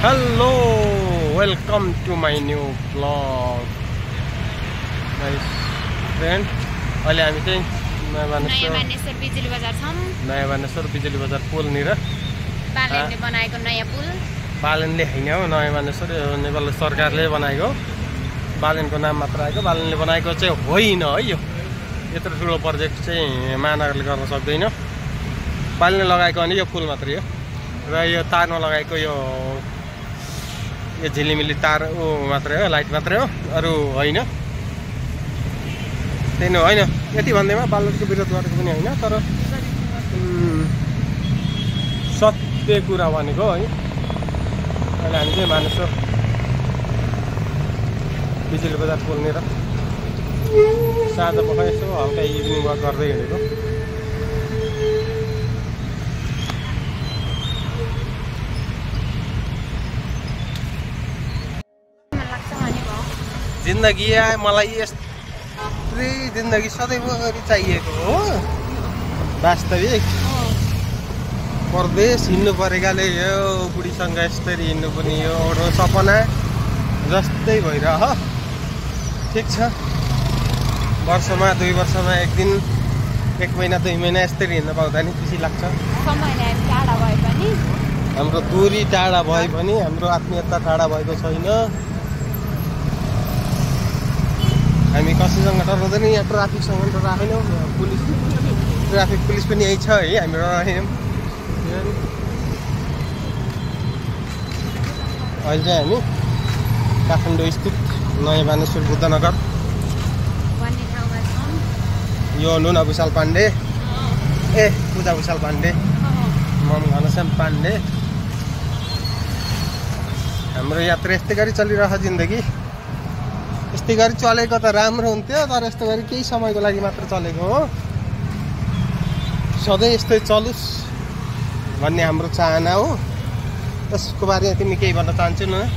Hello, welcome to my new vlog. Nice friend. अहिले हामी चाहिँ नयाँ बानेश्वर बिजुली बजार छौं। नयाँ बानेश्वर बिजुली बजार पुल निर बालेनले बनाएको नयाँ पुल। बालेनले हैन हो, नयाँ बानेश्वर नेपाल सरकारले बनाएको। बालेनको नाम मात्र आएको, बालेनले बनाएको चाहिँ होइन है। यो यत्रो ठुलो प्रोजेक्ट चाहिँ महानगरले गर्न सक्दैन। बालेनले लगाएको अनि यो पुल मात्रै हो र यो तारमा लगाएको यो झिलिमिली तार मात्रै हो, लाइट मात्रै हो, अरु होइन। त्यही नै होइन, यति भन्दैमा बालेनको विरोध गरेको पनि होइन, तर सत्य कुरा भनेको है। अहिले हामी चाहिँ बानेश्वर बिजुली बजार पुल्नेर साँझ पख यसो हल्का इभिनिङ वाक गर्दै हिँडेको। जिन्दगी मलाई यस्तै जिन्दगी सधैँभरि चाहिएको हो। वास्तविक परदेश हिँड्नु परेकाले यो बुढीसँग यसरी हिँड्नु पनि यो एउटा सपना जस्तै भइरह। ठिक छ, वर्षमा 2 वर्षमा एक दिन, 1 महिना 2 महिना यसरी हिँड्न पाउँदा नि खुसी लाग्छ। हाम्रो दूरी टाढा भए पनि हाम्रो आत्मीयता टाढा भएको छैन। हामी कसैसँग डराउँदैन, यहाँ ट्राफिकसँग डराएनौँ। पुलिस ट्राफिक पुलिस पनि यही छ है, हामी डराएनौँ। अहिले चाहिँ हामी काठमाडौँ स्थित नयाँ बानेश्वर बुद्धनगर, यो नुना भुषाल पाण्डे, पूजा भुषाल पाण्डे, मम घनश्याम पाण्डे। हाम्रो यात्रा यस्तै गरी चलिरहेको जिन्दगी। यस्तै गरी चलेको त राम्रो हुन्थ्यो, तर यस्तो गरी केही समयको लागि मात्र चलेको हो। सधैँ यस्तै चलोस् भन्ने हाम्रो चाहना हो। त्यसको बारेमा तिमी केही भन्न चाहन्छौ न?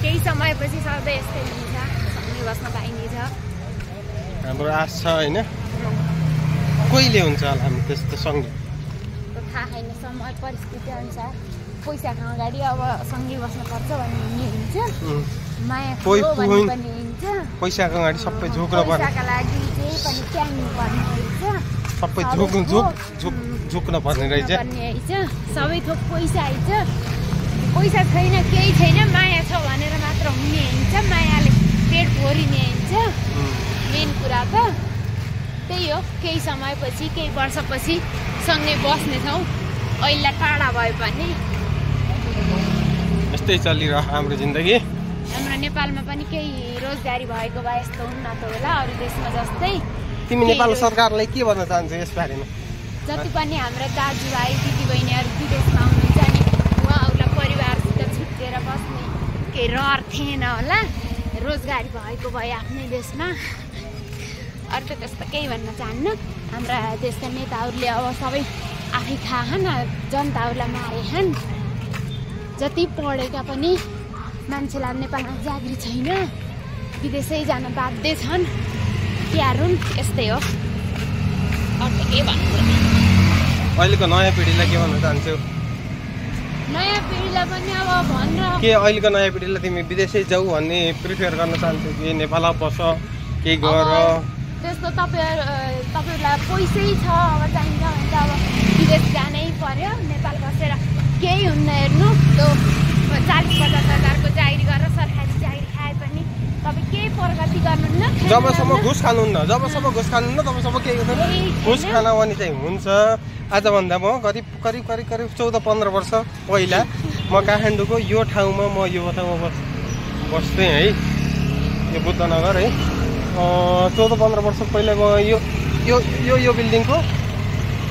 केही समयपछि सधैँ यस्तै हुन्छ, सँगै बस्न पाइनेछ हाम्रो आश छ होइन। कहिले हुन्छ होला हामी त्यस्तो सँगै? थाहा छैन, समय परिस्थिति अनुसार पैसाको अगाडि अब सँगै बस्नुपर्छ भन्ने हुन्छ। माया भन्ने पनि हुन्छ। पैसाको अगाडि सबै झुक्न पर्छ, पैसाको लागि जे पनि त्याग्नु पर्ने हुन्छ। सबै झुक्न पर्ने रहेछ। सबै थोक पैसा आइन्छ। पैसा छैन, केही छैन, माया छ भनेर मात्र हुने हुन्छ। मायाले पेट भरिने हुन्छ। मेन कुरा त त्यही हो। केही समयपछि, केही वर्षपछि सँगै बस्नेछौँ। अहिले टाढा भए पनि यस्तै चलिरह हाम्रो जिन्दगी। हाम्रो नेपालमा पनि केही रोजगारी भएको भए यस्तो हुन्न त होला अरू देशमा जस्तै। तिमी नेपाल सरकारलाई के भन्न चाहन्छौ यस बारेमा? जति पनि हाम्रो दाजुभाइ दिदीबहिनीहरू विदेशमा हुनुहुन्छ नि, उहाँहरूलाई परिवारसित छुट्टिएर बस्ने केही रहर थिएन होला। रोजगारी भएको भए आफ्नै देशमा। अरू त त्यस्तो केही भन्न चाहन्न। हाम्रा देशका नेताहरूले अब सबै आफै खाहन्, जनताहरूलाई मारे हन्। जति पढेका पनि मान्छेलाई नेपालमा जागिरी छैन, विदेशै जान बाध्य छन्। तिहारुन् यस्तै हो, अरू त के भन्नु। अहिलेको नयाँ पिँढीलाई के भन्न चाहन्छौ? नयाँ पिँढीलाई पनि अब भनेर के अहिलेको नयाँ पिँढीलाई तिमी विदेशै जाऊ भन्ने प्रिफर गर्न चाहन्छौ कि नेपालमा बस केही गर? त्यस्तो तपाईँहरूलाई पैसै छ, अब चाहिन्छ भने त अब विदेश जानै पर्यो। नेपाल बसेर केही हुन्न। हेर्नु त्यो 40-50 हजारको जागिरी गरेर सरकारी जागिरी खाए पनि तपाईँ केही प्रगति गर्नुहुन्न। जबसम्म घुस खानुहुन्न तबसम्म केही हुँदैन। घुस खान पनि चाहिँ हुन्छ। आजभन्दा म करिब 14-15 वर्ष पहिला म काठमाडौँको यो ठाउँमा बस्थेँ है, यो बुद्धनगर है। 14-15 वर्ष पहिला म यो बिल्डिङको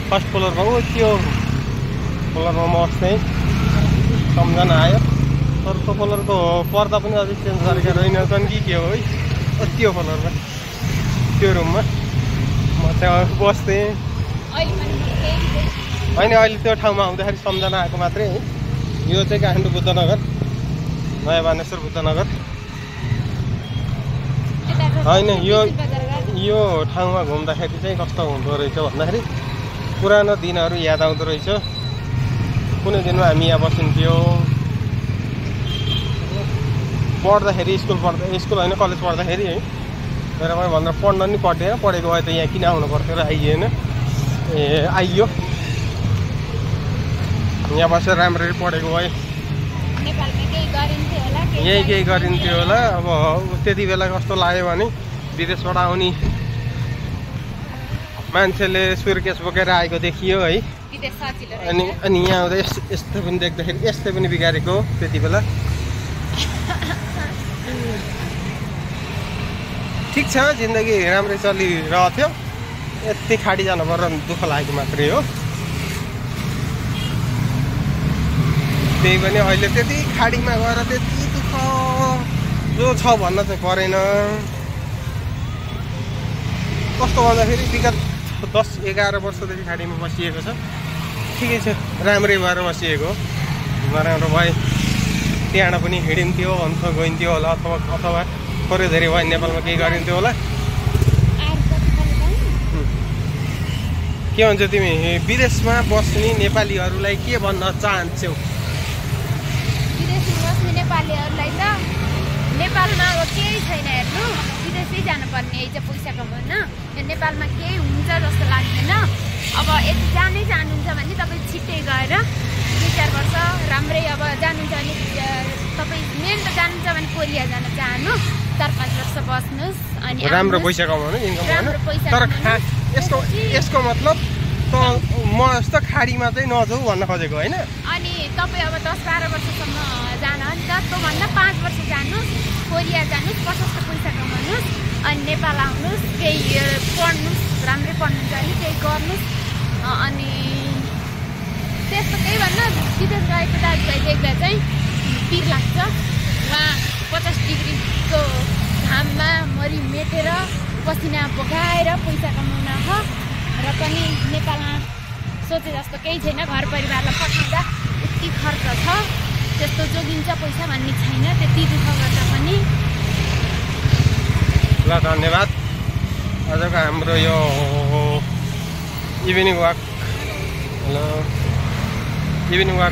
फर्स्ट फ्लोरमा हो, त्यो फ्लोरमा म बस्थेँ। सम्झना आयो, तर त्यो फ्लोरको पर्दा पनि अझै चेन्ज गरेका रहेनछन् कि के हो है। त्यो फ्लोरमा त्यो रुममा म त्यहाँ बस्थेँ होइन। अहिले त्यो ठाउँमा आउँदाखेरि सम्झना आएको मात्रै है। यो चाहिँ काठमाडौँ बुद्धनगर, नयाँ बानेश्वर बुद्धनगर होइन। यो ठाउँमा घुम्दाखेरि चाहिँ कस्तो हुँदो रहेछ भन्दाखेरि पुरानो दिनहरू याद आउँदो रहेछ। कुनै दिनमा हामी यहाँ बसिन्थ्यौँ, पढ्दाखेरि स्कुल होइन कलेज पढ्दाखेरि है मेरो भाइ भनेर पढ्न नि पर्दैन, पढेको भए त यहाँ किन आउनु पर्थ्यो र आइएन। आइयो यहाँ बसेर राम्ररी पढेको भए यही केही गरिन्थ्यो होला। अब त्यति बेला कस्तो लाग्यो भने विदेशबाट आउने मान्छेले सुर्केस बोकेर आएको देखियो है। अनि यहाँ आउँदा यस्तो पनि देख्दाखेरि यस्तै पनि बिगारेको त्यति बेला। ठिक छ, जिन्दगी राम्रै चलिरहेको थियो। यति खाडी जानु पर्यो दुःख लागेको मात्रै हो। त्यही पनि अहिले त्यति खाडीमा गएर त्यति दुःख जो छ भन्न चाहिँ परेन। कस्तो भन्दाखेरि विगत 10-11 वर्षदेखि खाडीमा बसिएको छ। ठिकै छ, राम्रै भएर बसिएको। नराम्रो भए त्यहाँ पनि हिँडिन्थ्यो अन्त गइन्थ्यो होला, अथवा थोरै धेरै भयो नेपालमा केही गरिन्थ्यो होला। के भन्छ तिमी विदेशमा बस्ने नेपालीहरूलाई के भन्न चाहन्छौ? विदेशमा बस्ने नेपालीहरूलाई त नेपालमा अब केही छैन हेर्नु, विदेशै जानुपर्ने यही चाहिँ पैसा कमाउन। नेपालमा केही हुन्छ जस्तो लाग्दैन। अब यति जानै जानुहुन्छ भने तपाईँ छिट्टै गएर 2-4 वर्ष राम्रै अब जानुहुन्छ भने तपाईँ मेन त जानुहुन्छ भने कोरिया जान चाहनु, 4-5 वर्ष बस्नुहोस् अनि राम्रो पैसा कमाउनु, इन्कम गर्नु। तर यसको मतलब त म जस्तो खाडीमा चाहिँ नजाऊ भन्न खोजेको होइन। अनि तपाईँ अब 10-12 वर्षसम्म जान नि त, त्योभन्दा 5 वर्ष जानुहोस्, कोरिया जानुहोस्, प्रशस्त पैसा कमाउनुहोस्, अनि नेपाल आउनुहोस्, केही पढ्नुहोस्, राम्रै पढ्नुहुन्छ भने केही गर्नुहोस्। अनि त्यस्तो केही भन्न विदेश गएको दाजुभाइ देख्दा चाहिँ पिर लाग्छ। उहाँ 50 डिग्रीको घाममा मरि मेटेर पसिना बगाएर पैसा कमाउन हो, र पनि नेपालमा सोचे जस्तो केही छैन। घर परिवारलाई पठाउँदा यति खर्च छ, त्यस्तो जोगिन्छ पैसा भन्ने छैन, त्यति दुःख गर्दा पनि। ल धन्यवाद। आजको हाम्रो यो इभिनिङ वाक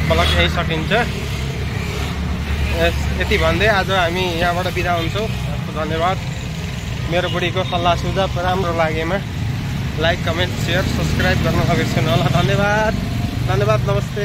ब्लग यही सकिन्छ। यति भन्दै आज हामी यहाँबाट बिदा हुन्छौँ। धन्यवाद। मेरो बुढीको सल्लाह सुझाव राम्रो लागेमा लाइक, कमेन्ट, सेयर, सब्सक्राइब गर्न नबिर्सनु होला। धन्यवाद। नमस्ते।